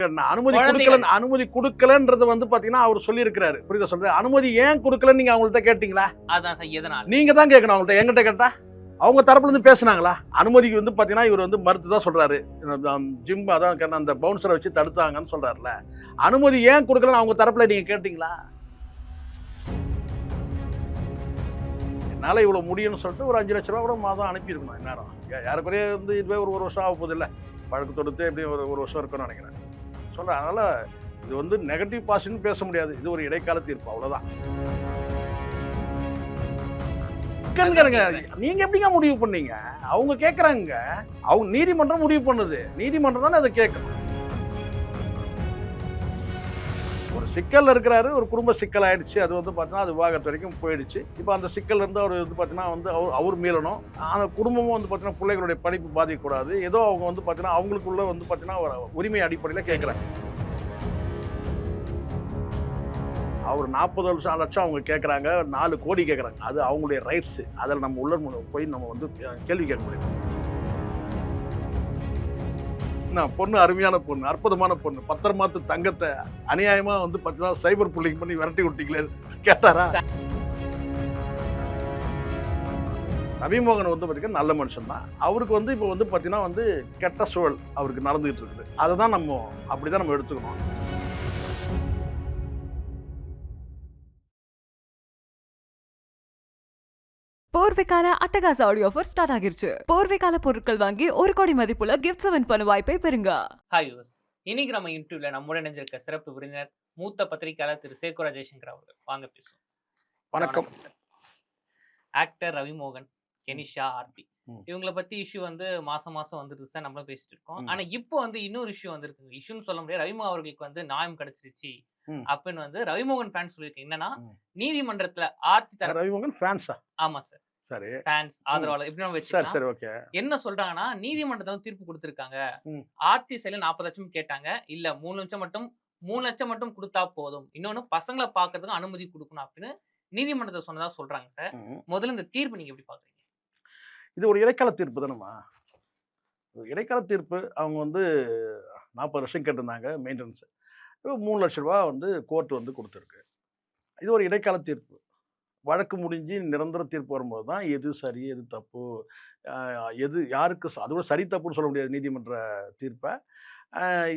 அனுமதி கொடுக்கலன்றது வந்து பாத்தீங்கன்னா அவர் சொல்லி இருக்கிறாரு. புரியுதா சொல்றேன்? அனுமதி ஏன் கொடுக்கலன்னு நீங்க அவங்கள்ட்ட கேட்டீங்களா? அதான் சார், எதனால நீங்க தான் கேட்கணும் அவங்கள்ட்ட. என்கிட்ட கேட்டா அவங்க தரப்புல இருந்து பேசுனாங்களா? அனுமதிக்கு வந்து பாத்தீங்கன்னா இவர் வந்து மறுத்து தான் சொல்றாரு. ஜிம் அதான் அந்த பவுன்சரை வச்சு தடுத்தாங்கன்னு சொல்றாருல. அனுமதி ஏன் கொடுக்கலன்னு அவங்க தரப்புல நீங்க கேட்டீங்களா? என்னால இவ்வளவு முடியும்னு சொல்லிட்டு ஒரு 5 லட்ச ரூபா கூட மாதம் அனுப்பியிருக்கணும். இந்நேரம் யாருக்குறைய வந்து இதுவே ஒரு வருஷம் ஆக போகுது இல்லை, வழக்கு தொடுத்து எப்படியும் ஒரு வருஷம் இருக்குன்னு நினைக்கிறேன் சொல்றேன். அதனால இது வந்து நெகட்டிவ் பாசிட்டிவ் பேச முடியாது. இது ஒரு இடைக்கால தீர்ப்பு, அவ்வளவுதான். நீங்க எப்படிங்க முடிவு பண்ணீங்க? அவங்க கேட்கறாங்க, அவங்க நீதிமன்றம் முடிவு பண்ணுது. நீதிமன்றம் தானே அதை கேட்கணும். ஒரு சிக்கல் இருக்கிறாரு, ஒரு குடும்ப சிக்கல் ஆயிடுச்சு. அது வந்து பார்த்தீங்கன்னா அது விவாகரத்து வரைக்கும் போயிடுச்சு. இப்போ அந்த சிக்கல் இருந்து அவர் வந்து பார்த்தீங்கன்னா வந்து அவர் மீளணும். அந்த குடும்பமும் வந்து பார்த்தீங்கன்னா பிள்ளைகளுடைய படிப்பு பாதிக்கக்கூடாது. ஏதோ அவங்க வந்து பார்த்தீங்கன்னா அவங்களுக்குள்ள வந்து பார்த்தீங்கன்னா உரிமை அடிப்படையில் கேட்குறாங்க. அவர் 40 லட்சம் அவங்க கேட்குறாங்க, 4 கோடி கேட்குறாங்க. அது அவங்களுடைய ரைட்ஸு. அதில் நம்ம உள்ள போய் நம்ம வந்து கேள்வி கேட்க முடியும். பொண்ணு அருமையான பொண்ணு, அற்புதமான பொண்ணு, பத்திரமாத்து தங்கத்தை அநியாயமா வந்து பார்த்தீங்கன்னா சைபர் புல்லிங் பண்ணி விரட்டி விட்டீங்களே கேட்டாரா? ரவிமோகன் வந்து பார்த்தீங்கன்னா நல்ல மனுஷன் தான். அவருக்கு வந்து இப்போ வந்து பார்த்தீங்கன்னா வந்து கெட்ட சூழல் அவருக்கு நடந்துகிட்டு இருக்குது. அதை தான் நம்ம அப்படிதான் நம்ம எடுத்துக்கணும். போர்வைக்கால அட்டகாச ஆடியோ ஆஃபர் ஸ்டார்ட் ஆகிருச்சு. போர்வைக்கால பொருட்கள் வாங்கி 1 கோடி மதிப்புள்ள கிஃப்ட் வின் பண்ண வாய்ப்பை பெறுங்க. ஹாய் யூஸ், இன்னைக்கு நம்ம யூடியூப்ல நம்முடன் இணைஞ்சிருக்க சிறப்பு விருந்தினர் மூத்த பத்திரிகையாளர் திரு சேகுரா ஜெய்சங்கர் அவர்கள். வாங்க பேசுவோம். வணக்கம். ஆக்டர் ரவிமோகன், கெனிஷா, ஆர்த்தி, இவங்களை பத்தி இஷ்யூ வந்து மாசம் வந்துட்டு சார் நம்மளும் பேசிட்டு இருக்கோம். ஆனா இப்போ வந்து இன்னொரு இஷ்யூ வந்திருக்கு. இஷ்யூன்னு சொல்ல முடியாது, ரவிமோகன் அவர்களுக்கு வந்து நியாயம் கிடைச்சிருச்சு அப்படின்னு வந்து ரவிமோகன் ஃபேன்ஸ் சொல்லியிருக்கு. என்னன்னா நீதிமன்றத்துல ஆர்த்தி ரவிமோகன் ஃபேன்ஸா? ஆமா சார், சரி, ஃபேன்ஸ் ஆதரவாளர் இப்படி நம்ம வச்சுக்கலாம். சரி, ஓகே. என்ன சொல்றாங்கன்னா நீதிமன்றத்துல தீர்ப்பு கொடுத்திருக்காங்க. ஆர்த்தி சைடுல 40 லட்சம் கேட்டாங்க, இல்ல 3 லட்சம் மட்டும் கொடுத்தா போதும், இன்னொன்னு பசங்களை பாக்குறதுக்கு அனுமதி கொடுக்கணும் அப்படின்னு நீதிமன்றத்தை சொன்னதா சொல்றாங்க சார். முதல்ல இந்த தீர்ப்பு நீங்க எப்படி பாக்குறீங்க? இது ஒரு இடைக்கால தீர்ப்பு தானேமா? இடைக்கால தீர்ப்பு. அவங்க வந்து 40 லட்சம் கேட்டிருந்தாங்க மெயின்டெனன்ஸ். 3 லட்ச ரூபா வந்து கோர்ட் வந்து கொடுத்துருக்கு. இது ஒரு இடைக்கால தீர்ப்பு. வழக்கு முடிஞ்சு நிரந்தர தீர்ப்பு வரும்போது தான் எது சரி எது தப்பு, எது யாருக்கு அதோட சரி தப்புன்னு சொல்ல முடியாது. நீதிமன்ற தீர்ப்பை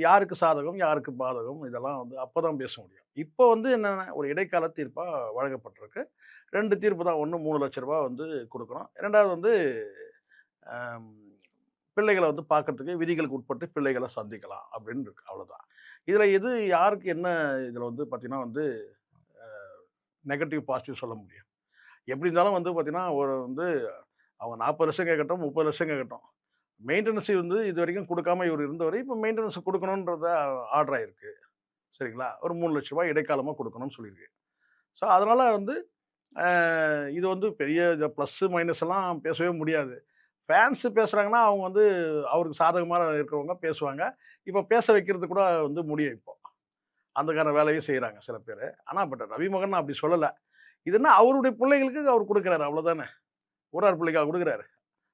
யாருக்கு சாதகம் யாருக்கு பாதகம் இதெல்லாம் வந்து அப்போ தான் பேச முடியும். இப்போ வந்து என்னென்ன ஒரு இடைக்கால தீர்ப்பாக வழங்கப்பட்டிருக்கு. 2 தீர்ப்பு தான். ஒன்று 3 லட்ச ரூபா வந்து கொடுக்கணும். 2வது வந்து பிள்ளைகளை வந்து பார்க்கறதுக்கு விதிகளுக்கு உட்பட்டு பிள்ளைகளை சந்திக்கலாம் அப்படின்னு இருக்கு. அவ்வளோதான். இதில் எது யாருக்கு என்ன இதில் வந்து பார்த்திங்கன்னா வந்து நெகட்டிவ் பாசிட்டிவ் சொல்ல முடியும். எப்படி இருந்தாலும் வந்து பார்த்தீங்கன்னா ஒரு வந்து அவங்க 40 லட்சம் கேட்கட்டும் 30 லட்சம் கேட்கட்டும், மெயின்டெனன்ஸ் வந்து இது வரைக்கும் கொடுக்காம இவர் இருந்தவரை இப்போ மெயின்டெனன்ஸ் கொடுக்கணுன்றத ஆர்டர் ஆயிருக்கு. சரிங்களா? ஒரு 3 லட்ச ரூபாய் இடைக்காலமாக கொடுக்கணும்னு சொல்லியிருக்கு. ஸோ அதனால் வந்து இது வந்து பெரிய ப்ளஸ்ஸு மைனஸ் எல்லாம் பேசவே முடியாது. ஃபேன்ஸு பேசுகிறாங்கன்னா அவங்க வந்து அவருக்கு சாதகமாக இருக்கிறவங்க பேசுவாங்க. இப்போ பேச வைக்கிறது கூட வந்து முடியும். இப்போ அந்தக்கான வேலையும் செய்கிறாங்க சில பேர். ஆனால் பட் ரவிமோகன் அப்படி சொல்லலை. இதுன்னா அவருடைய பிள்ளைகளுக்கு அவர் கொடுக்குறாரு, அவ்வளோதானே. ஊரார் பிள்ளைக்காக கொடுக்குறாரு.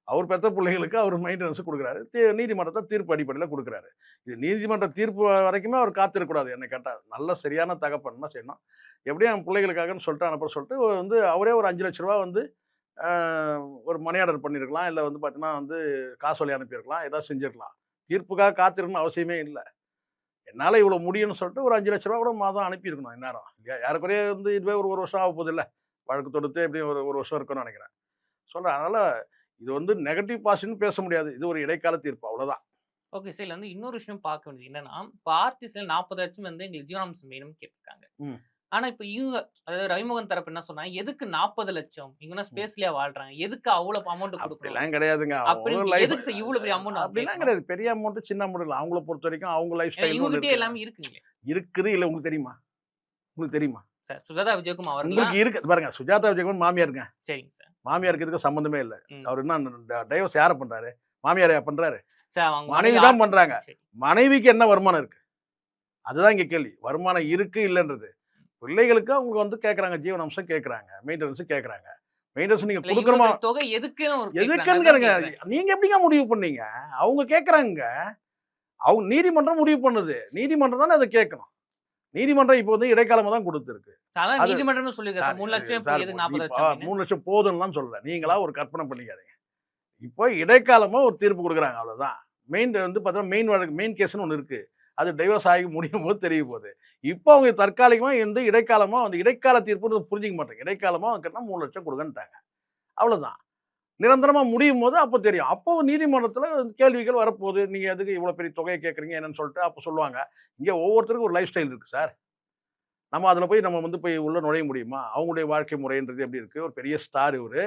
அவர் பெற்ற பிள்ளைகளுக்கு அவர் மெயின்டெனன்ஸ் கொடுக்குறாரு. நீதிமன்றத்தை தீர்ப்பு அடிப்படையில் கொடுக்குறாரு. இது நீதிமன்ற தீர்ப்பு வரைக்குமே அவர் காத்திருக்கக்கூடாது. என்னை கேட்டால் நல்ல சரியான தகப்பன்னா செய்யணும். எப்படியும் என் பிள்ளைகளுக்காகன்னு சொல்லிட்டு அனுப்ப சொல்லிட்டு வந்து அவரே ஒரு 5 லட்ச ரூபா வந்து ஒரு மணி ஆர்டர் பண்ணியிருக்கலாம். இல்லை வந்து பார்த்தீங்கன்னா வந்து காசோலை அனுப்பியிருக்கலாம். ஏதாவது செஞ்சுருக்கலாம். தீர்ப்புக்காக காத்திருக்கணும்னு அவசியமே இல்லை. என்னால் இவ்வளோ முடியும்னு சொல்லிட்டு ஒரு 5 லட்ச ரூபா கூட மாதம் அனுப்பியிருக்கணும். இந்நேரம் யாருக்குறைய வந்து இதுவே ஒரு வருஷம் ஆக போகுது இல்லை, வழக்கு தொடுத்து எப்படியும் ஒரு வருஷம் இருக்குன்னு நினைக்கிறேன் சொல்கிறேன். அதனால் இது வந்து நெகட்டிவ் பாசிட்டிவ்னு பேச முடியாது. இது ஒரு இடைக்கால தீர்ப்பு, அவ்வளோதான். ஓகே சார், வந்து இன்னொரு விஷயம் பார்க்க வேண்டியது என்னன்னா, இப்போ ஆர்த்தி சைடில் 40 லட்சம் வந்து எங்களுக்கு ஜீவனாம்சம் வேணும்னு கேட்டிருக்காங்க. ஆனா இப்போ இவங்க, அதாவது ரவிமோகன் தரப்பு என்ன சொன்னாங்க, எதுக்கு 40 லட்சம், இவங்க ஸ்பேஸ்லயா வாழ்றாங்க, எதுக்கு அவ்வளவு அமௌண்ட் கொடுக்கலாம் கிடையாதுங்க. எதுக்கு சார் இவ்வளவு பெரிய அமௌண்ட்? அப்படிலாம் கிடையாது. பெரிய அமௌண்ட் சின்ன அமௌண்ட் இல்லை. அவங்கள பொறுத்த வரைக்கும் அவங்க லைஃப் ஸ்டைல் இவங்ககிட்ட எல்லாமே இருக்குங்களே. இருக்குது. இல்லை உங்களுக்கு தெரியுமா? உங்களுக்கு தெரியுமா சார்? சுஜாதா விஜயகுமார் அவர்களுக்கு இருக்கு பாருங்க. சுஜாதா விஜயகுமார் மாமியாருங்க. சரிங்க சார். மாமியாருக்கு இதுக்கு சம்பந்தமே இல்லை. அவர் என்ன டைவர்ஸ் யாரை பண்றாரு? மாமியாரையா பண்றாரு? சார் மனைவி தான் பண்றாங்க. மனைவிக்கு என்ன வருமானம் இருக்கு? அதுதான் இங்க கேள்வி. வருமானம் இருக்கு இல்லைன்றது. பிள்ளைகளுக்கு அவங்க வந்து கேட்கறாங்க, ஜீவனாம்சம் கேட்கறாங்க, மெயின்டெனன்ஸ் கேட்கறாங்க. மெயின்டெனன்ஸ் நீங்க கொடுக்கணுமா? தொகை எதுக்குன்னு நீங்க எப்படிங்க முடிவு பண்ணீங்க? அவங்க கேட்கறாங்க. அவங்க நீதிமன்றம் முடிவு பண்ணுது. நீதிமன்றம் தானே அதை கேட்கணும். நீதிமன்றம் இப்போ வந்து இடைக்காலமா தான் கொடுத்துருக்கு. அதான் அது நீதிமன்றமே சொல்லியிருக்காரு சார். 3 லட்சம் இப்போ சார் எதுக்கு 40 இப்போ லட்சம் 3 லட்சம் போதும்லாம் சொல்லல. நீங்களா ஒரு கற்பனை பண்ணிக்காதீங்க. இப்போ இடைக்காலமா ஒரு தீர்ப்பு கொடுக்குறாங்க அவ்வளவுதான். மெயின் வந்து பார்த்தீங்கன்னா மெயின் வழக்கு மெயின் கேஸ்னு ஒன்று இருக்கு. அது டைவர்ஸ் ஆகி முடியும் போது தெரிய போகுது. இப்போ அவங்க தற்காலிகமா வந்து இடைக்காலமா வந்து இடைக்கால தீர்ப்புன்னு புரிஞ்சுக்க மாட்டாங்க. இடைக்காலமா கேட்டால் 3 லட்சம் கொடுங்கன்ட்டாங்க. அவ்வளவுதான். நிரந்தரமா முடியும் போது அப்போ தெரியும். அப்போ நீதிமன்றத்துல கேள்விகள் வரப்போகுது. நீங்க எதுக்கு இவ்வளோ பெரிய தொகையை கேட்குறீங்க என்னன்னு சொல்லிட்டு அப்போ சொல்லுவாங்க. இங்கே ஒவ்வொருத்தருக்கும் ஒரு லைஃப் ஸ்டைல் இருக்கு சார். நம்ம அதில போய் நம்ம வந்து போய் உள்ள நுழைய முடியுமா? அவங்களுடைய வாழ்க்கை முறைன்றது எப்படி இருக்கு? ஒரு பெரிய ஸ்டார் இவரு.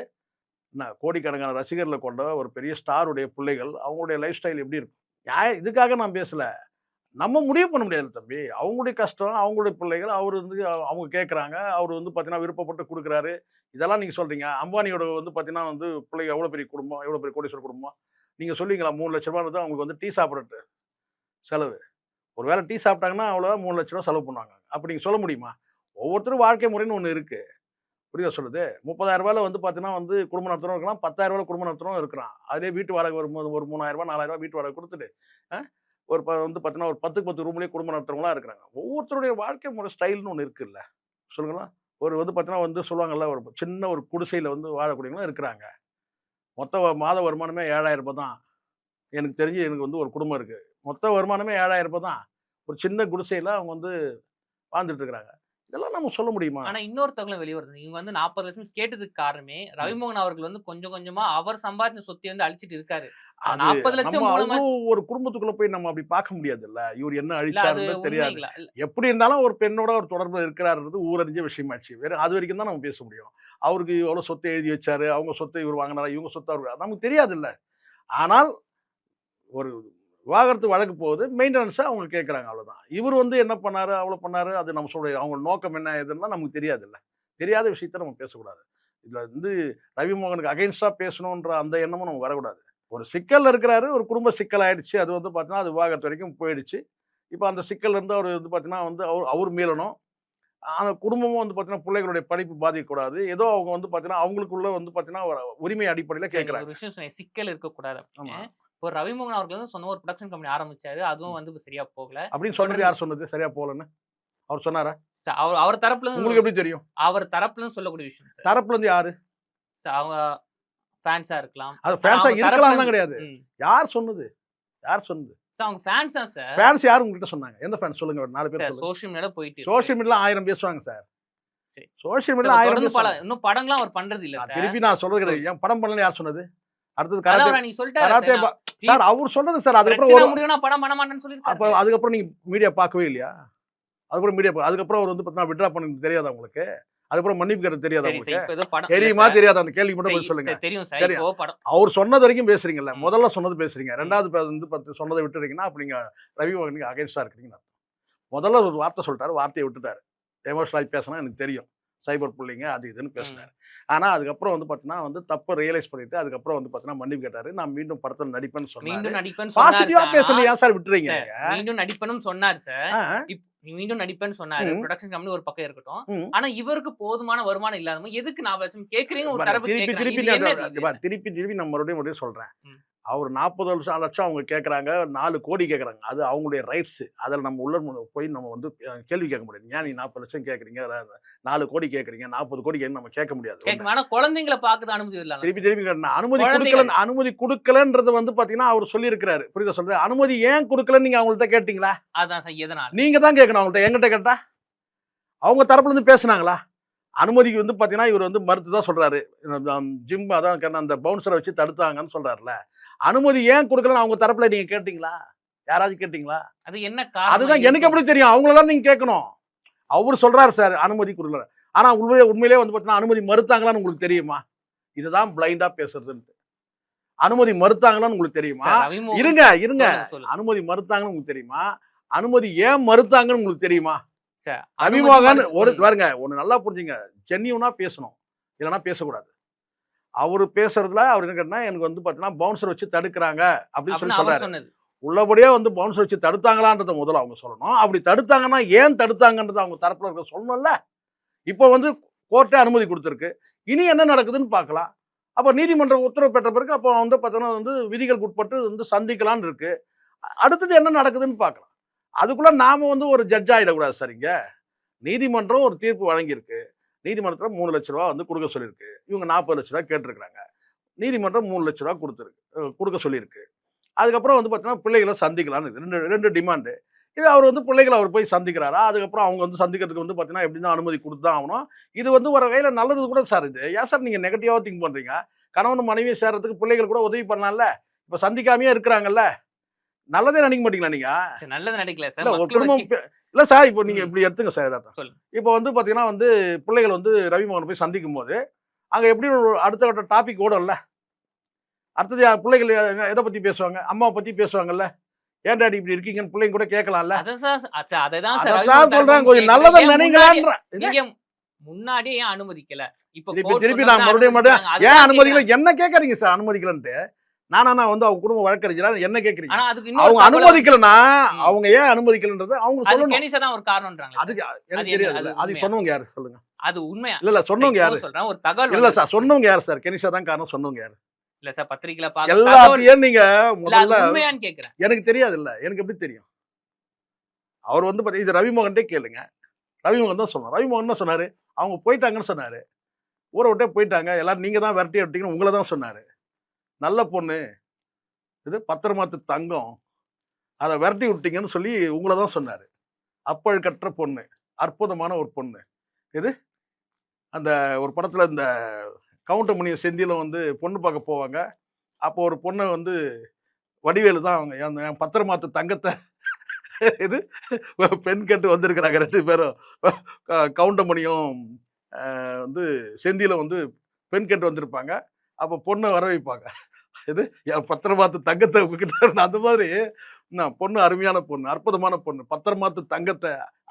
என்ன கோடிக்கணக்கான ரசிகர்கள கொண்ட ஒரு பெரிய ஸ்டாருடைய பிள்ளைகள். அவங்களுடைய லைஃப் ஸ்டைல் எப்படி இருக்கும்? இதுக்காக நான் பேசல. நம்ம முடிவு பண்ண முடியாது தம்பி. அவங்களுடைய கஷ்டம், அவங்களுடைய பிள்ளைகள். அவரு வந்து அவங்க கேட்குறாங்க. அவரு வந்து பார்த்தீங்கன்னா, விருப்பப்பட்டு குடுக்குறாரு. இதெல்லாம் நீங்க சொல்றீங்க. அம்பானியோட வந்து பார்த்தீங்கன்னா வந்து பிள்ளைங்க எவ்வளோ பெரிய குடும்பம், எவ்வளோ பெரிய கோடீஸ்வரர் குடும்பம். நீங்க சொல்லுவீங்களா? ரூ. 3,00,000 அவங்களுக்கு வந்து டீ சாப்பிடுறது செலவு. ஒரு வேளை டீ சாப்பிட்டாங்கன்னா, அவ்வளோதான் ரூ. 3,00,000 செலவு பண்ணுவாங்க. அப்படி நீங்க சொல்ல முடியுமா? ஒவ்வொருத்தரும் வாழ்க்கை முறைன்னு ஒண்ணு இருக்கு. புரியுதா சொல்றது? ரூ. 30,000 வந்து பார்த்தீங்கன்னா வந்து குடும்பம் நடத்துறவன் இருக்கலாம். ரூ. 10,000 குடும்பம் நடத்துறவன் இருக்கிறான். அதே வீட்டு வாடகை வரும்போது ஒரு ரூ. 3,000 ரூ. 4,000 வீட்டு வாடகை குடுத்துட்டு, அ ஒரு வந்து பார்த்தீங்கன்னா, ஒரு 10க்கு 10 ரூம்லயே குடும்பம் நடத்துறவங்கலாம் இருக்கிறாங்க. ஒவ்வொருத்தருடைய வாழ்க்கை முறை ஸ்டைல்னு ஒண்ணு இருக்குல்ல. சொல்லுங்களேன். ஒரு வந்து பார்த்தீங்கன்னா வந்து சொல்லுவாங்கல்ல, ஒரு சின்ன ஒரு குடிசையில வந்து வாழக்கூடியவங்களும் இருக்கிறாங்க. மொத்த மாத வருமானமே ரூ. 7,000 தான். எனக்கு தெரிஞ்சு எனக்கு வந்து ஒரு குடும்பம் இருக்கு. மொத்த வருமானமே ரூ. 7,000 தான். ஒரு சின்ன குடிசையில அவங்க வந்து வாழ்ந்துட்டு இருக்கிறாங்க. இதெல்லாம் நம்ம சொல்ல முடியுமா? ஆனா இன்னொரு தகவலும் வெளிய வருது. இவங்க வந்து 40 லட்சம் கேட்டதுக்கு காரணமே, ரவிமோகன் அவர்கள் வந்து கொஞ்சம் கொஞ்சமா அவர் சம்பாதிச்ச சொத்தை வந்து அழிச்சிட்டு இருக்காரு. அது 40 நம்ம லட்சம் மூலமா அவ்ளோ ஒரு குடும்பத்துக்குள்ள போய் நம்ம அப்படி பார்க்க முடியாதுல்ல. இவரு என்ன இல்ல அது அழிச்சாருன்னு தெரியாது. உண்மைங்களா? இல்ல எப்படி இருந்தாலும் ஒரு பெண்ணோட ஒரு தொடர்புல இருக்கிறாருன்றது ஊரறிஞ்ச விஷயமாச்சு. வேற அது வரைக்கும் தான் நம்ம பேச முடியும். அவருக்கு எவ்வளோ சொத்து எழுதி வச்சாரு, அவங்க சொத்த இவரு வாங்குனாரா, இவங்க சொத்த அவரு நமக்கு தெரியாதுல்ல. ஆனால் ஒரு விவாகரத்து வழக்கு போகுது. மெயின்டனன்ஸ அவங்க கேட்குறாங்க அவ்வளோதான். இவரு வந்து என்ன பண்ணாரு, அவ்வளோ பண்ணாரு. அது நம்ம சொல்ல அவங்க நோக்கம் என்ன ஏதுன்னுலாம் நமக்கு தெரியாதுல்ல. தெரியாத விஷயத்த நம்ம பேசக்கூடாது. இதுல வந்து ரவிமோகனுக்கு அகைன்ஸ்டா பேசணுன்ற அந்த எண்ணமும் நமக்கு வரக்கூடாது. ஒரு சிக்கல்ல இருக்கிறாரு. ஒரு குடும்ப சிக்கல் ஆயிடுச்சு. அது வந்து பார்த்தீங்கன்னா, அது விவாகரத்து வரைக்கும் போயிடுச்சு. இப்ப அந்த சிக்கல்ல இருந்து அவரு வந்து பார்த்தீங்கன்னா வந்து அவர் மீளணும். அந்த குடும்பமும் வந்து பார்த்தீங்கன்னா, பிள்ளைகளுடைய படிப்பு பாதிக்கக்கூடாது. ஏதோ அவங்க வந்து பார்த்தீங்கன்னா, அவங்களுக்குள்ள வந்து பார்த்தீங்கன்னா, ஒரு உரிமை அடிப்படையில சரி நீங்க கேட்குறாங்க. ஒரு விஷயம் சொன்னீங்க. சிக்கல் இருக்கக்கூடாது ஆமா. அப்படின்னு. இப்போ ரவிமோகன் அவர்கள் வந்து சொந்த ஒரு புரொடக்ஷன் கம்பெனி ஆரம்பிச்சாரு. அதுவும் வந்து இப்ப சரியா போகல. அப்படின்னு சொன்னது தொடர்ந்து யார் சொன்னது? சரியா போகலன்னு. அவர் சொன்னாரா? அவர் அவர் தரப்புல உங்களுக்கு எப்படி தெரியும்? அவர் தரப்புலன்னு சொல்லக்கூடிய விஷயம் சார். தரப்புல இருந்து யாரு? அவங்க ஃபேன்ஸா இருக்கலாம். அது ஆனா ஃபேன்ஸா அவங்க இருக்கலாம் தரப்புல தான் கிடையாது. ம். யார் சொன்னது? யார் சொன்னது? சார் அவங்க ஃபேன்ஸ் தான் சார். ஃபேன்ஸ் யாரு உங்ககிட்ட சொன்னாங்க? எந்த ஃபேன்ஸ் சொல்லுங்க ஒரு 4 பேர் சார் சொல்லுங்க. சோசியல் மீடியால போயிட்டு இருக்கு. சோசியல் மீடியால 1000 பேசுவாங்க சார். சரி. சோசியல் சார் மீடியால 1000 தொடர்ந்து பேசுவாங்க. இன்னும் படங்கள்லாம் அவர் பண்றது இல்ல சார். திருப்பி நான் சொல்றது கிடையாது. ஏன் படம் பண்ணலன்னு யார் சொன்னது? அடுத்தது அதான் கராத்தே அவரு நீங்க சொல்லிட்டாரு கராத்தே சார். சார் அவர் சொன்னது சார். அதுக்கப்புறம் பிரச்சனை ஒரு முடியும் நான் படம் பண்ண மாட்டேன்னு சொல்லிருக்காரு. அப்ப அதுக்கப்புறம் நீங்க மீடியா பார்க்கவே இல்லையா? அதுக்கப்புறம் அதுக்கப்புறம் அவர் வந்து பார்த்தீங்கன்னா வித்ட்ரா பண்ணது தெரியாதா உங்களுக்கு? அதுக்கப்புறம் மன்னிப்பு கேட்டது தெரியாதா சரி உங்களுக்கு? சரி இப்ப ஏதோ படம் தெரியுமா தெரியாதா? அந்த கேள்விக்கு மட்டும் பதில் சொல்லுங்க. சரி தெரியும் சார். சரி. இப்போ படம் அவர் சொன்னது வரைக்கும் பேசுறீங்கல்ல. ம். முதல்ல சொன்னது பேசுறீங்க. 2வது வந்து சொன்னதை விட்டுறீங்கன்னா, அப்ப நீங்க ரவிமோகனுக்கு அகைன்ஸ்டா இருக்கிறீங்கன்னு அர்த்தம். முதல்ல ஒரு வார்த்தை சொல்லிட்டாரு. வார்த்தைய விட்டுட்டாரு. எமோஷனல் ஆகி பேசினா எனக்கு தெரியும். சைபர் புல்லிங்க அது இதுன்னு பேசினாரு. ஆனா அதுக்கப்புறம் வந்து பார்த்தீங்கன்னா வந்து தப்ப ரியலைஸ் பண்ணிட்டு அதுக்கப்புறம் வந்து பார்த்தீங்கன்னா மன்னிப்பு கேட்டாரு. நான் மீண்டும் படத்துல நடிப்பேன்னு சொன்னாரு. மீண்டும் நடிப்பேன்னு சொன்னாரு பாசிட்டிவா சார். பேசல ஏன் சார் விட்டுறீங்க சார், நீங்க? மீண்டும் நடிப்பேன்னு சொன்னாரு சார். ஆ, மீண்டும் நடிப்பேன்னு சொன்னாரு. ம். புரொடக்ஷன் கம்பெனி ஒரு பக்கம் இருக்கட்டும். ம். ஆனா இவருக்கு போதுமான வருமானம் இல்லாதவங்க எதுக்கு 40 லட்சம் கேக்குறீங்க ஒரு பாருங்க, தரப்பு திருப்பி கேக்குறாங்க. திருப்பி இது என்னது நான் இது? திருப்பி நான் மறுபடியும் சொல்றேன். ம். அவர் 40 லட்சம் அவங்க கேட்கறாங்க. 4 கோடி கேட்கறாங்க. அது அவங்களுடைய ரைட்ஸ். அதில நம்ம உள்ள போய் நம்ம வந்து கேள்வி கேட்க முடியாது. ஏன் நீ 40 லட்சம் கேட்கறீங்க? 4 கோடி கேட்கறீங்க. 40 கோடி நம்ம கேட்க முடியாது. கேட்க ஆனா குழந்தைங்கள பாக்குறது அனுமதி இல்ல. திருப்பி கேட்டேன். குழந்தைகள். அனுமதி குடுக்கலன்றது வந்து பார்த்தீங்கன்னா, அவர் சொல்லியிருக்கிறாரு. புரியுதா சொல்றேன்? அனுமதி ஏன் குடுக்கலன்னு நீங்க அவங்கள்ட்ட கேட்டீங்களா? அதான் சார் எதனால? நீங்க தான் கேட்கணும் அவங்கள்ட்ட. என்கிட்ட கேட்டா? அவங்க தரப்புல இருந்து பேசுனாங்களா? அனுமதிக்கு வந்து பார்த்தீங்கன்னா, இவர் வந்து மறுத்து தான் சொல்றாரு. ஜிம் அதான் அந்த பவுன்சர வச்சு தடுத்தாங்கன்னு சொல்றாருல்ல. அனுமதி ஏன் குடுக்கலன்னு அவங்க தரப்புல நீங்க கேட்டீங்களா? யாராச்சும் கேட்டீங்களா? அது என்ன காரணம்? அதுதான் எனக்கு எப்படி தெரியும்? அவங்கள தான் நீங்க கேட்கணும். அவரு சொல்றாரு சார் அனுமதி குடுக்கல. ஆனா உண்மையிலே வந்து பார்த்தீங்கன்னா, அனுமதி மறுத்தாங்களான்னு உங்களுக்கு தெரியுமா? இதுதான் பிளைண்டா பேசுறதுன்ட்டு. அனுமதி மறுத்தாங்களான்னு உங்களுக்கு தெரியுமா? சார், ரவிமோகன் இருங்க. சொல்லுங்க. அனுமதி மறுத்தாங்கன்னு உங்களுக்கு தெரியுமா? அனுமதி ஏன் மறுத்தாங்கன்னு உங்களுக்கு தெரியுமா? சார், ரவிமோகன் ஒரு பாருங்க ஒண்ணு நல்லா புரிஞ்சுங்க. ஜென்யூனா பேசணும். இல்லன்னா பேசக்கூடாது. அவரு பேசுறதுல அவரு என்ன கேட்டா எனக்கு வந்து பார்த்தீங்கன்னா, பவுன்சர் வச்சு தடுக்குறாங்க அப்படின்னு அப்படின்னு அவர் சொல்றாரு. சொன்னது. உள்ளபடியே வந்து பவுன்சர் வச்சு தடுத்தாங்களான்றத முதல்ல அவங்க சொல்லணும். அப்படி தடுத்தாங்கன்னா ஏன் தடுத்தாங்கன்றத அவங்க தரப்புல இருக்க சொல்லணும்ல. இப்போ வந்து கோர்ட்டே அனுமதி கொடுத்திருக்கு. இனி என்ன நடக்குதுன்னு பார்க்கலாம். அப்ப நீதிமன்ற உத்தரவு பெற்ற பிறகு அப்போ வந்து பார்த்தீங்கன்னா வந்து விதிகளுக்கு உட்பட்டு வந்து சந்திக்கலாம்னு இருக்கு. அடுத்தது என்ன நடக்குதுன்னு பார்க்கலாம். அதுக்குள்ள நாம வந்து ஒரு ஜட்ஜ் ஆயிடக்கூடாது சார் இங்க. நீதிமன்றம் ஒரு தீர்ப்பு வழங்கியிருக்கு. நீதிமன்றத்துல ரூ. 3,00,000 வந்து குடுக்க சொல்லியிருக்கு. இவங்க ரூ. 40,00,000 கேட்டிருக்காங்க. நீதிமன்றம் ரூ. 3,00,000 குடுக்க சொல்லியிருக்கு. அதுக்கப்புறம் வந்து பார்த்தீங்கன்னா, பிள்ளைகள சந்திக்கலான்னு 2 டிமாண்டு. இது அவர் வந்து பிள்ளைகள அவர் போய் சந்திக்கிறாரா? அதுக்கப்புறம் அவங்க வந்து சந்திக்கிறதுக்கு வந்து பார்த்தீங்கன்னா, எப்படின்னா அனுமதி குடுத்து தான் ஆகணும். இது வந்து ஒரு வகையில நல்லது கூட சார் இது. ஏன் சார் நீங்க நெகட்டிவா திங்க் பண்றீங்க? கணவனும் மனைவியும் சேர்றதுக்கு பிள்ளைகள் கூட உதவி பண்ணலாம்ல. இப்ப சந்திக்காமயே இருக்கிறாங்கல்ல. நல்லதே நினைக்க மாட்டீங்களா நீங்க? சரி, நல்லது நினைக்கல சார். இல்ல ஒரு மக்களோட குடும்பம் இல்ல சார் இப்போ நீங்க ம். இப்படி எடுத்துங்க சார் எதார்த்தம். சொல்லுங்க. இப்போ வந்து பார்த்தீங்கன்னா வந்து பிள்ளைகள் வந்து ரவிமோகன போய் சந்திக்கும்போது, அங்க எப்படியும் ஒரு அடுத்த கட்ட டாபிக் ஓடும்ல. அடுத்தது பிள்ளைகள் எத பத்தி பேசுவாங்க? அம்மாவ பத்தி பேசுவாங்கல்ல. ஏன் டாடி இப்படி இருக்கீங்கன்னு பிள்ளைங்க கூட கேட்கலாம்ல. அதான் சார் அததான் சார் அதத்தான் ரவிமோகன் சொல்றேன். தரப்பும் கொஞ்சம் கேக்குது. நல்லத ஏன் நினைங்களான்றேன். நீங்க முன்னாடியே ஏன் அனுமதிக்கல? இப்ப திருப்பி கோர்ட் திருப்பி சொன்னது நான் மறுபடியும் மறுபடியும் அனுமதிச்சாங்க. ஏன் அதுதான் அனுமதிக்கல? கேக்குறேன். என்ன கேட்காதீங்க சார் அனுமதிக்கலன்ட்டு. நானா வந்து அவங்க குடும்ப வழக்கறிஞரா என்ன கேட்கறீங்க? ஆனா அதுக்கு இன்னொரு அவங்க தகவல் வந்து அனுமதிக்கலனா, ம். அவங்க ஏன் அனுமதிக்கலன்றது அவங்க அது சொல்லணும். கெனிஷா தான் ஒரு காரணம்ன்றாங்களே சார். அதுக்கு அது எனக்கு என்ன? தெரியாதுல்ல. அது அது உண்மையா? சொன்னவங்க யாரு சொல்லுங்க? அது உண்மையா? இல்ல சார் சொன்னவங்க யாரு? இப்போ சொல்றேன். ஒரு தகவல் இல்ல வந்து சார் சொன்னவங்க யாரு சார்? கெனிஷா தான் காரணம் சொன்னவங்க யாரு? இல்ல சார் பத்திரிக்கையில பாக்க தகவல் எல்லாத்தையும் நீங்க இல்ல அது முதல்ல உண்மையான்னு கேக்குறேன். எனக்கு தெரியாதுல்ல. எனக்கு எப்படி தெரியும்? அவர் வந்து பாத்தீங்கன்னா, இது ரவிமோகன்ட்டே கேளுங்க. ரவிமோகன் தான் சொன்னார். ரவிமோகன் என்ன சொன்னாரு? அவங்க போயிட்டாங்கன்னு சொன்னாரு. ஊர விட்டே போயிட்டாங்க. எல்லாரும் நீங்க தான் விரட்டி விட்டீங்கன்னு உங்கள தான் சொன்னாரு. நல்ல பொண்ணு. இது பத்திரமாத்து தங்கம். அத விரட்டி விட்டீங்கன்னு சொல்லி உங்கள தான் சொன்னாரு. அப்பழுக்கற்ற பொண்ணு. அற்புதமான ஒரு பொண்ணு. எது? அந்த ஒரு படத்துல இந்த கவுண்டமணியும் செந்திலும் வந்து பொண்ணு பார்க்க போவாங்க. அப்போ ஒரு பொண்ண வந்து வடிவேலு தான் அவங்க என் பத்திரமாத்து தங்கத்த இது பெண் கேட்டு வந்திருக்கிறாங்க 2 பேரும். கவுண்டமணியும் வந்து செந்திலும் வந்து பெண் கேட்டு வந்திருப்பாங்க. அப்போ பொண்ண வர வைப்பாங்க. இது என் பத்திரமாத்து தங்கத்த உங்ககிட்ட அந்த மாதிரி பொண்ணு அருமையான பொண்ணு, அற்புதமான பொண்ணு. பத்திரமாத்து தங்கத்த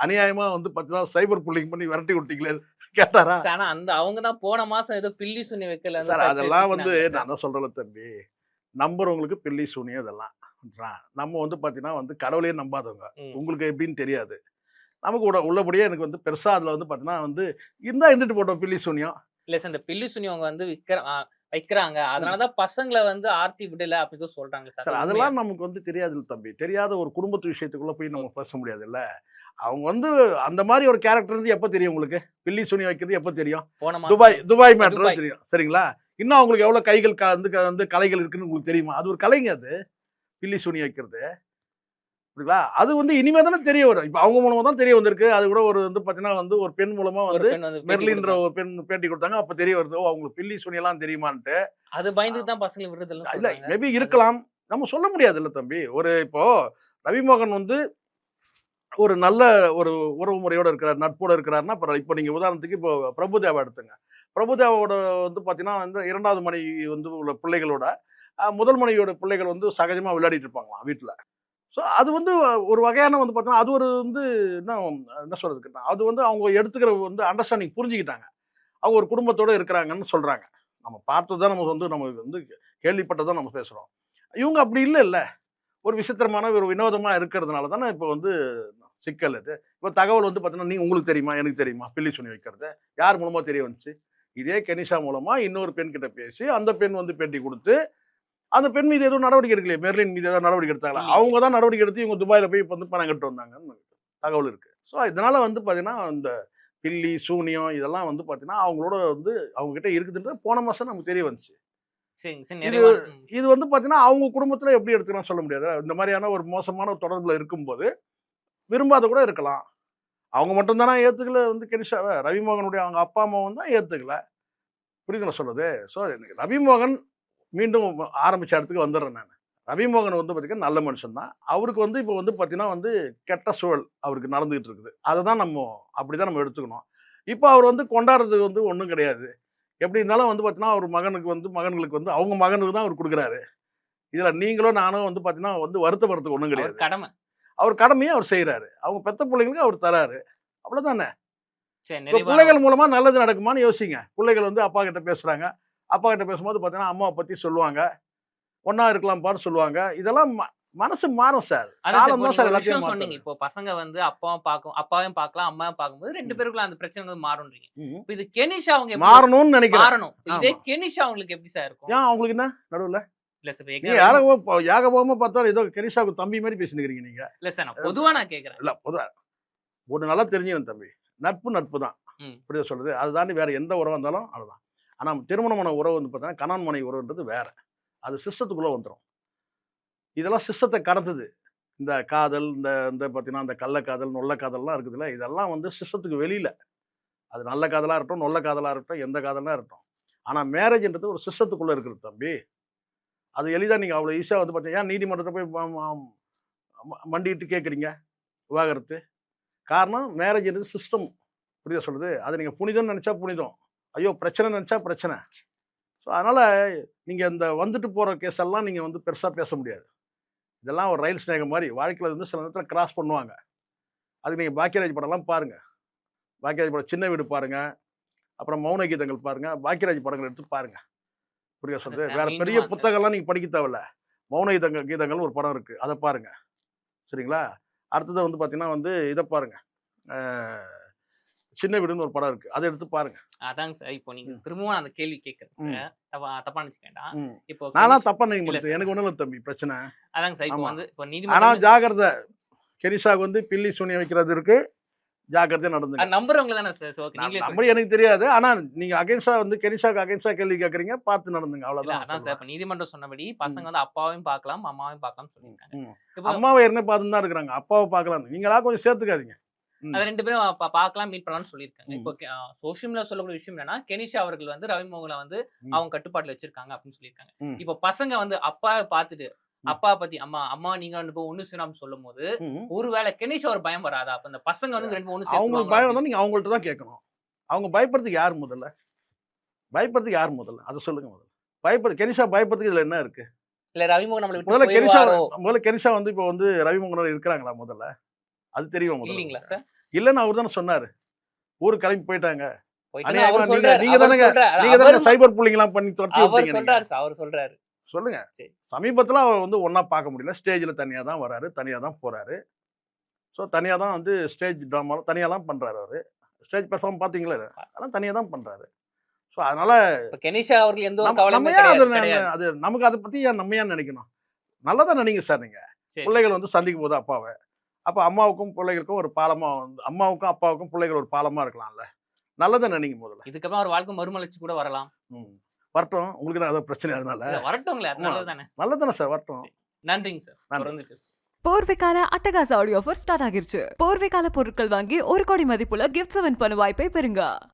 அநியாயமா வந்து பார்த்தீங்கன்னா, சைபர் புல்லிங் பண்ணி விரட்டி விட்டீங்களே கேட்டாரா? சார் ஆனா அவங்க தான் போன மாசம் ஏதோ பில்லி சுனி வைக்கல சார் அதெல்லாம் வந்து சிக்கினாங்க சார். நான் தான் சொல்றேன்ல தம்பி. நம்புறவங்களுக்கு பில்லி சூனியம் இதெல்லாம். நம்ம வந்து பார்த்தீங்கன்னா வந்து கடவுளையே நம்பாதவங்க. ம். உங்களுக்கு எப்படின்னு தெரியாது. நமக்கு உள்ளபடியே எனக்கு வந்து பெருசா அதுல வந்து பார்த்தீங்கன்னா வந்து இருந்தா இருந்துட்டு போட்டோம் பில்லி சூனியம். இல்ல சார் இந்த பில்லி சுனி அவங்க வந்து வைக்கிறாங்க. அதனால தான் பசங்கள வந்து ஆர்த்தி விடல அப்படின்னு தான் சொல்றாங்க சார். சார் அது உண்மையா? அதெல்லாம் நமக்கு வந்து தெரியாதுல்ல தம்பி. தெரியாத ஒரு குடும்பத்து விஷயத்துக்குள்ள போய் நம்ம பேச முடியாதுல்ல. அவங்க வந்து அந்த மாரி ஒரு கேரக்டர் இருந்து எப்ப தெரியும் உங்களுக்கு? பில்லி சூனியம் வைக்கிறது எப்ப தெரியும்? போன துபாய் மாசம் துபாய் மேட்டர் துபாய். தெரியும். சரிங்களா? இன்னும் அவங்களுக்கு எவ்வளவு கைகள் வந்து கலைகள் இருக்குன்னு உங்களுக்கு தெரியுமா? அது ஒரு கலைங்க அது. பில்லி சூனியம் வைக்கிறது. புரியுதா? அது வந்து இனிமே தானே தெரிய வரும். இப்ப அவங்க மூலமா தான் தெரிய வந்திருக்கு. அது கூட ஒரு வந்து பார்த்தீங்கன்னா வந்து ஒரு பெண் மூலமா ஒரு வந்து பெண் வந்து பேட்டி மெர்லின்ற கொடுத்தாங்க. ஒரு பெண் பேட்டி குடுத்தாங்க. அப்ப தெரிய வருது. ஓ! அவங்களுக்கு பில்லி சூனியம்லாம் தெரியுமான்ட்டு. அது பயந்து தான் பசங்கள விடுறதில்லன்னு இல்ல சொல்றாங்க. மேபி அது இருக்கலாம். நம்ம சொல்ல முடியாதுல்ல தம்பி. இப்போ ரவிமோகன் வந்து ஒரு நல்ல ஒரு உறவு முறையோட இருக்கிறார், நட்போட இருக்கிறார்னா, இப்ப நீங்க உதாரணத்துக்கு இப்போ பிரபுதேவா எடுத்துங்க. பிரபுதேவாவோட வந்து பார்த்தீங்கன்னா, வந்து 2வது மனைவி வந்து உள்ள பிள்ளைகளோட, முதல் மனைவியோட பிள்ளைகள் வந்து சகஜமா விளையாடிட்டு இருப்பாங்களாம் வீட்ல. ஸோ அது வந்து ஒரு வகையான வந்து பார்த்தீங்கன்னா, அது ஒரு வந்து என்ன என்ன சொல்றதுக்குன்னா, அது வந்து அவங்க எடுத்துக்கிற வந்து அண்டர்ஸ்டாண்டிங் புரிஞ்சுக்கிட்டாங்க. அவங்க ஒரு குடும்பத்தோட இருக்கிறாங்கன்னு சொல்றாங்க. நம்ம பார்த்தது தான் நம்ம வந்து கேள்விப்பட்டது தான் நம்ம பேசுறோம். இவங்க அப்படி இல்லல்ல. ஒரு விசித்திரமான ஒரு வினோதமா இருக்கிறதுனால தானே இப்போ வந்து சிக்கல் இது. இப்போ தகவல் வந்து பார்த்தீங்கன்னா, உங்களுக்கு தெரியுமா? எனக்கு தெரியுமா? பில்லி சூனியம் வைக்கிறது. யார் மூலமா தெரிய வந்துச்சு? இதே கெனிஷா மூலமா இன்னொரு பெண் கிட்ட பேசி, அந்த பெண் வந்து பேட்டி குடுத்து, அந்த பெண் மீது எதுவும் நடவடிக்கை எடுக்கலையே. மெர்லின் மீது ஏதாவது நடவடிக்கை எடுத்தாங்களா? இல்லையே. அவங்க தான் நடவடிக்கை எடுத்து இவங்க துபாயில போய் இப்ப வந்து பணம் கட்டிட்டு வந்தாங்கன்னு தகவல் இருக்கு. ஸோ இதனால வந்து பார்த்தீங்கன்னா, இந்த பில்லி, சூனியம் இதெல்லாம் வந்து பார்த்தீங்கன்னா, அவங்களோட வந்து அவங்க கிட்ட இருக்குதுன்றது போன மாசம் நமக்கு தெரிய வந்துச்சு. சரிங்க சார். இது நிறைவான இது வந்து பார்த்தீங்கன்னா, அவங்க குடும்பத்தில எப்படி எடுத்துக்கலாம்னு சொல்ல முடியாது. இந்த மாரியான ஒரு மோசமான ஒரு தொடர்புல இருக்கும்போது, விரும்பாத கூட இருக்கலாம். அவங்க மட்டும் தானா ஏத்துக்கல வந்து கெனிஷாவ. ரவிமோகனுடைய அவங்க அப்பா, அம்மாவும் தான் ஏத்துக்கல. புரியுதுங்களா சொல்றது? ஸோ ரவிமோகன் மீண்டும் ஆரம்பிச்ச இடத்துக்கு வந்துர்றேன் நானு. ரவிமோகன் வந்து பார்த்தீங்கன்னா, நல்ல மனுஷன் தான். அவருக்கு வந்து இப்போ வந்து பார்த்தீங்கன்னா வந்து கெட்ட சூழல் அவருக்கு நடந்துகிட்டு இருக்குது. அததான் அப்படிதான் நம்ம எடுத்துக்கணும். இப்போ அவர் வந்து கொண்டாடுறதுக்கு வந்து ஒண்ணும் கிடையாது. எப்படி இருந்தாலும் வந்து பார்த்தீங்கன்னா, அவர் மகன்களுக்கு வந்து அவங்க மகனுக்கு தான் அவர் குடுக்குறாரு. இதுல நீங்களோ நானோ வந்து பார்த்தீங்கன்னா வந்து வருத்தப்படுறதுக்கு ஒண்ணும் அவர் கிடையாது. கடமை. அவர் கடமைய அவர் செய்றாரு. அவங்க பெத்த பிள்ளைங்களுக்கு அவர் தராரு. அவ்வளவுதானே. சரி இப்ப நிறைவான பிள்ளைகள் மூலமா நல்லது நடக்குமான்னு யோசிங்க. பிள்ளைகள் வந்து அப்பா கிட்ட பேசுறாங்க. அப்பா கிட்ட பேசும்போது பார்த்தீங்கன்னா, அம்மாவ பத்தி சொல்லுவாங்க. ஒண்ணா இருக்கலாம்ப்பான்னு சொல்லுவாங்க. இதெல்லாம் மனசு மாறும் சார். அதான் சார் காலம் இப்போ தான் நீங்க சார் ஒரு எல்லாத்தையும் விஷயம் சொன்னீங்க. மாத்துது. இப்போ பசங்க வந்து அப்பாவையும் பார்க்கலாம், அம்மாவையும் பார்க்கும்போது 2 ம். பேருக்குள்ள அந்த பிரச்சனைகள் மாறும்ன்றீங்க. ம். இப்போ இது கெனிஷா அவங்க எப்படி மாறணும்னு நினைக்கிறேன். மாறணும். இதே ஆமா. கெனிஷா அவங்களுக்கு எப்படி சார் இருக்கும்? ஏன் அவங்களுக்கு என்ன நடுவுல? இல்ல சார் நீங்க யாகபோகமா பார்த்தாலும் ஏதோ கெனிஷாவுக்கு தம்பி மாதிரி பேசினுக்கிறீங்க நீங்க. இல்ல சார் நான் பொதுவா நான் கேக்குறேன். இல்ல பொதுவா ஒண்ணு நல்லா தெரிஞ்சுக்கணும் தம்பி. நட்பு தான். ம். புரியுதா சொல்றது? அது தாண்டி வேற எந்த உறவா இருந்தாலும் அதுதான். ஆனா திருமணமான உறவு வந்து பார்த்தீங்கன்னா, கணவன் மனைவி உறவுன்றது வேற. அது சிஸ்டத்துக்குள்ள வந்துரும். இதெல்லாம் சிஸ்டத்த கடந்தது. இந்த காதல், இந்த இந்த பார்த்தீங்கன்னா, இந்த கள்ளக்காதல், நொள்ளக்காதல்லாம் இருக்குதுல்ல, இதெல்லாம் வந்து சிஸ்டத்துக்கு வெளியில. அது நல்ல காதலா இருக்கட்டும், நொள்ள காதலா இருக்கட்டும், எந்த காதலா இருக்கட்டும். ஆனா மேரேஜ்ன்றது ஒரு சிஸ்டத்துக்குள்ள இருக்குது தம்பி. அது எளிதா நீங்க அவ்வளோ ஈஸியா வந்து பார்த்தீங்கன்னா, ஏன் நீதிமன்றத்த போய் மண்டியிட்டு கேட்குறீங்க விவாகரத்து? காரணம் மேரேஜ்ன்றது சிஸ்டம். புரியுதா சொல்றது? அது நீங்க புனிதம்னு நெனச்சா புனிதம். ஐயோ! பிரச்சனைன்னு நெனச்சா பிரச்சனை. ஸோ அதனால நீங்க இந்த வந்துட்டு போற கேஸ் எல்லாம் நீங்க வந்து பெருசா பேச முடியாது. இதெல்லாம் ஒரு ரயில் ஸ்நேகம் மாரி. வாழ்க்கையில வந்து சில நேரத்தில கிராஸ் பண்ணுவாங்க. அதுக்கு நீங்க பாக்கியராஜ் படம்லாம் பாருங்க. பாக்கியராஜ் படம் சின்ன வீடு பாருங்க. அப்புறம் மௌன கீதங்கள் பாருங்க. பாக்கியராஜ் படங்கள் எடுத்து பாருங்க. புரியுதா சொல்றது? சார் வேற மீண்டும் பெரிய அந்த புத்தகம்லாம் நீங்க படிக்க தேவையில்ல. மௌன கீதங்கள்னு ஒரு படம் இருக்கு. அத பாருங்க. சரிங்களா? அடுத்தது வந்து பார்த்தீங்கன்னா வந்து இத பாருங்க. அ சின்ன வீடுன்னு ஒரு படம் இருக்கு. அத எடுத்து பாருங்க. அதாங்க சார். இப்போ நீங்க ம். திரும்பவும் அந்த கேள்வி கேட்கிறேன் ம். சார். தப்பா நினைச்சுக்க வேண்டாம். ம். இப்போ நானா கெனிஷ் தப்பா இல்ல நினைக்க சார். எனக்கு ஒண்ணும் இல்ல தம்பி பிரச்சனை. அதாங்க சார். இப்போ ஆமா. வந்து இப்போ ஆனா நீதிமன்றம் ஜாக்கிரத. கெனிஷாவுக்கு வந்து பில்லி சூனியம் வைக்கிறது இருக்கு. ஜாக்கிரதையா நடந்துங்க. நம்புறவங்க தானே சார். சோ நீங்களே நம்பர் சொல்லுங்க. எனக்கு தெரியாது. ஆனா நீங்க அகைன்ஸ்டா வந்து கெனிஷாக்கு அகைன்ஸ்டா கேள்வி கேட்கறீங்க. பார்த்து நடந்துங்க. இல்ல அவ்வளவுதான் நான் அதான் சார். சொல்லுவேன். இப்போ நீதிமன்றம் சொன்னபடி ம். பசங்க வந்து அப்பாவையும் பார்க்கலாம், அம்மாவையும் பார்க்கலாம்னு ம். சொல்லியிருக்காங்க. ம். இப்போ அம்மாவ ஏற்கனவே பார்த்துன்னு தான் இருக்கிறாங்க. அப்பாவ பார்க்கலாம். நீங்களா கொஞ்சம் சேர்த்துக்காதீங்க. ம். அது 2 பேரும் பார்க்கலாம், மீட் பண்ணலாம்னு சொல்லியிருக்காங்க. ம். இப்போ சோஷியல் மீடியால சொல்லக்கூடிய விஷயம் என்னன்னா, கெனிஷா அவர்கள் வந்து ரவிமோகனை வந்து ம். அவங்க கட்டுப்பாட்டுல வச்சிருக்காங்க அப்படின்னு சொல்லியிருக்காங்க. ம். இப்போ பசங்க வந்து அப்பாவை பார்த்துட்டு, ம். அப்பா பத்தி அம்மா நீங்க 2 பேரும் ஒண்ணு சேரணும்னு சொல்லும்போது, ம். ஒருவேளை கெனிஷா ஒரு பயம் வராதா? அப்ப இந்த பசங்க வந்து 2 பேரும் ஒண்ணு அவங்களுக்கு சேர்த்துருவாங்களா பயம் அப்படின்னு? வந்தா நீங்க அவங்கள்ட்ட தான் கேட்கணும். அவங்க பயப்படுறதுக்கு யார் முதல்ல? பயப்படுறதுக்கு யார் முதல்ல? அத சொல்லுங்க முதல்ல. கெனிஷா பயப்படுறதுக்கு இதுல என்ன இருக்கு? இல்ல ரவிமோகன் நம்மள விட்டு முதல்ல கெனிஷா போயிருவாரோ? வந்து இப்போ வந்து ரவிமோகனோட இருக்கிறாங்களா முதல்ல? அது தெரியுமா முதல்ல இல்லீங்களா உங்களுக்கு? சார்? இல்லன்னு அவரு தானே சொன்னாரு. ஊருக்கு கிளம்பி போயிட்டாங்க. போயிட்டு அநியாயமா அவர் நீங்க சொல்றாரு. நீங்க அவர் தானங்க சொல்றாரு. நீங்க தானங்க சைபர் புல்லிங்லாம் பண்ணி துரத்தி அவர் விட்டீங்க நீங்க. சொல்றாரு சார். அவர் சொல்றாரு. சொல்லுங்க. சரி. சமீபத்துல அவர் வந்து ஒண்ணா பார்க்க முடியல. ஸ்டேஜ்ல தனியா தான் வராரு. தனியா தான் போறாரு. ஸோ தனியா தான் வந்து ஸ்டேஜ் டிராமால தனியாலாம் பண்றாரு அவரு. ஸ்டேஜ் பெர்ஃபார்ம் பார்த்தீங்களா? அதெல்லாம் தனியா தான் பண்றாரு. ஸோ அதனால இப்ப கெனிஷா அவர்கள் எந்த ஒரு நம்ம கவலையுமே ஏன் கிடையாது. அது நமக்கு அத பத்தி ஏன் நம்ம ஏன் நினைக்கணும்? நல்லதா நினைங்க சார் நீங்க. சரி. பிள்ளைகள் வந்து சந்திக்கும் போது அப்பாவ. அப்ப அம்மாவுக்கும் பிள்ளைகளுக்கும் ஒரு பாலமா வந்து அம்மாவுக்கும் அப்பாவுக்கும் பிள்ளைகள் ஒரு பாலமா இருக்கலாம்ல. நல்லதா நினைங்க முதல்ல. இதுக்கப்புறம் அவர் வாழ்க்கை மறுமலர்ச்சி கூட வரலாம். ம். வரட்டும். உங்களுக்கு தான் ஏதோ பிரச்சனை அதனால. இல்ல வரட்டும்ங்களே. அது ஆமா. நல்லது தானே. நல்லதுதானே சார் வரட்டும். சரி. நன்றிங்க சார். நன்றி. தொடர்ந்து பேசுவோம். போர்விகால அட்டகாச ஆடியோ ஆஃபர் ஸ்டார்ட் ஆகிருச்சு. போர்விகால பொருட்கள் வாங்கி 1 கோடி மதிப்புள்ள கிஃப்ட்ஸ் வின் பண்ண வாய்ப்பை பெறுங்க.